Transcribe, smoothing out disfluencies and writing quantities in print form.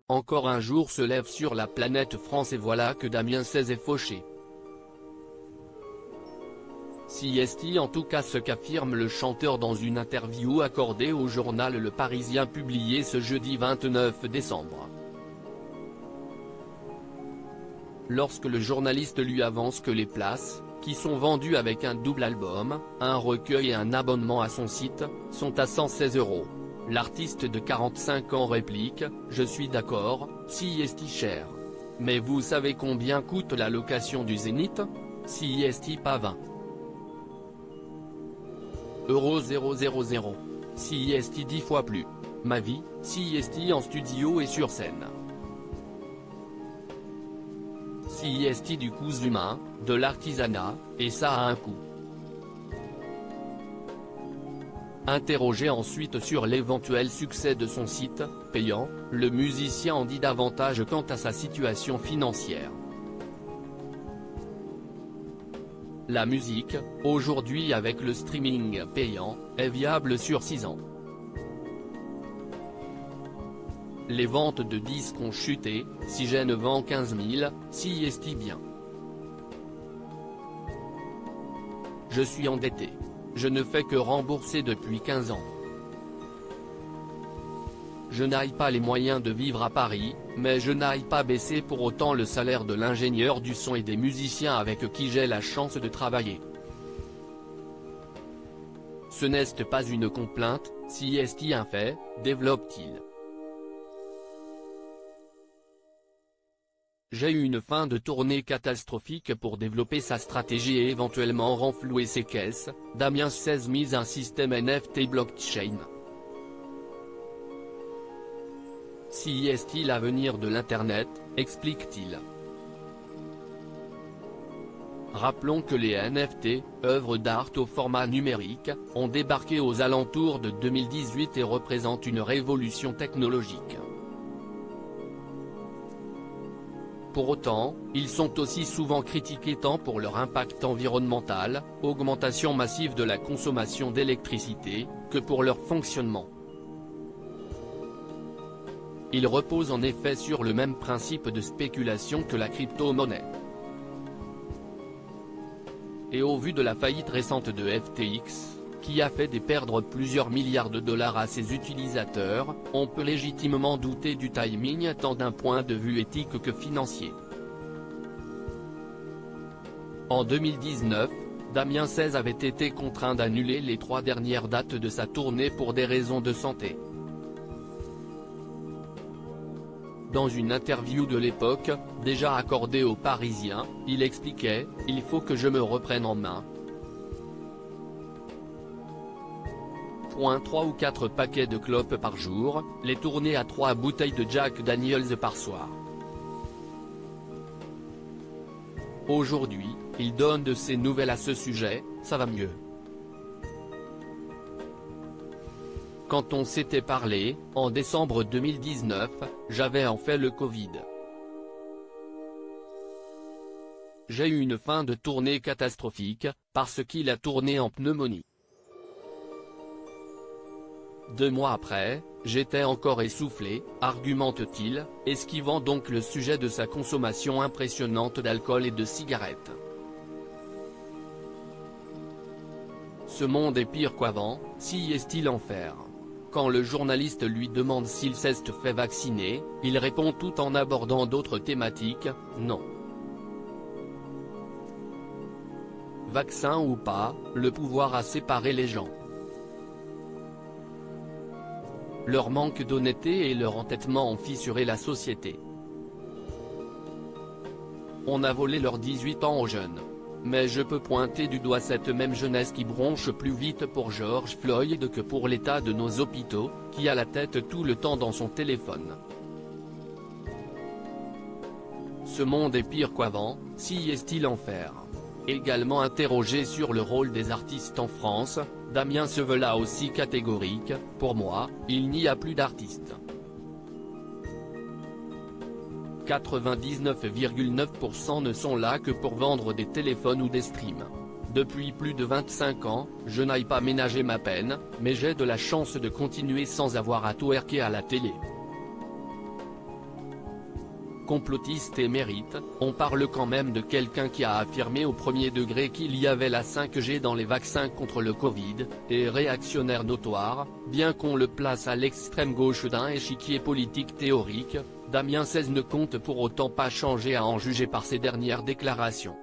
Encore un jour se lève sur la planète France et voilà que Damien 16 est fauché. CST en tout cas ce qu'affirme le chanteur dans une interview accordée au journal Le Parisien publiée ce jeudi 29 décembre. Lorsque le journaliste lui avance que les places, qui sont vendues avec un double album, un recueil et un abonnement à son site, sont à 116 €. L'artiste de 45 ans réplique « Je suis d'accord, CST cher. Mais vous savez combien coûte la location du Zénith ? CST pas 20 €. CST 10 fois plus. Ma vie, CST en studio et sur scène. CST du coût humain, de l'artisanat, et ça a un coût. » Interrogé ensuite sur l'éventuel succès de son site, payant, le musicien en dit davantage quant à sa situation financière. La musique, aujourd'hui avec le streaming payant, est viable sur 6 ans. Les ventes de disques ont chuté, si je ne vends 15 000, CST bien. Je suis endetté. Je ne fais que rembourser depuis 15 ans. Je n'ai pas les moyens de vivre à Paris, mais je n'ai pas baissé pour autant le salaire de l'ingénieur du son et des musiciens avec qui j'ai la chance de travailler. Ce n'est pas une complainte, CST un fait, développe-t-il. J'ai eu une fin de tournée catastrophique pour développer sa stratégie et éventuellement renflouer ses caisses, Damien 16 mise un système NFT blockchain. CST l'avenir de l'Internet, explique-t-il. Rappelons que les NFT, œuvres d'art au format numérique, ont débarqué aux alentours de 2018 et représentent une révolution technologique. Pour autant, ils sont aussi souvent critiqués tant pour leur impact environnemental, augmentation massive de la consommation d'électricité, que pour leur fonctionnement. Ils reposent en effet sur le même principe de spéculation que la crypto-monnaie. Et au vu de la faillite récente de FTX, qui a fait perdre plusieurs milliards de dollars à ses utilisateurs, on peut légitimement douter du timing tant d'un point de vue éthique que financier. En 2019, Damien 16 avait été contraint d'annuler les 3 dernières dates de sa tournée pour des raisons de santé. Dans une interview de l'époque, déjà accordée aux Parisiens, il expliquait « Il faut que je me reprenne en main. 3 ou 4 paquets de clopes par jour, les tournées à 3 bouteilles de Jack Daniels par soir. » Aujourd'hui, il donne de ses nouvelles à ce sujet, ça va mieux. Quand on s'était parlé, en décembre 2019, j'avais en fait le Covid. J'ai eu une fin de tournée catastrophique, parce qu'il a tourné en pneumonie. 2 mois après, j'étais encore essoufflé, argumente-t-il, esquivant donc le sujet de sa consommation impressionnante d'alcool et de cigarettes. Ce monde est pire qu'avant, CST l'enfer. Quand le journaliste lui demande s'il s'est fait vacciner, il répond tout en abordant d'autres thématiques, non. Vaccin ou pas, le pouvoir a séparé les gens. Leur manque d'honnêteté et leur entêtement ont fissuré la société. On a volé leurs 18 ans aux jeunes. Mais je peux pointer du doigt cette même jeunesse qui bronche plus vite pour George Floyd que pour l'état de nos hôpitaux, qui a la tête tout le temps dans son téléphone. Ce monde est pire qu'avant, CST l'enfer. Également interrogé sur le rôle des artistes en France, Damien se veut là aussi catégorique, pour moi, il n'y a plus d'artistes. 99,9% ne sont là que pour vendre des téléphones ou des streams. Depuis plus de 25 ans, je n'ai pas ménagé ma peine, mais j'ai de la chance de continuer sans avoir à twerker à la télé. complotiste émérite, on parle quand même de quelqu'un qui a affirmé au premier degré qu'il y avait la 5G dans les vaccins contre le Covid, et réactionnaire notoire, bien qu'on le place à l'extrême gauche d'un échiquier politique théorique. Damien XVI ne compte pour autant pas changer à en juger par ses dernières déclarations.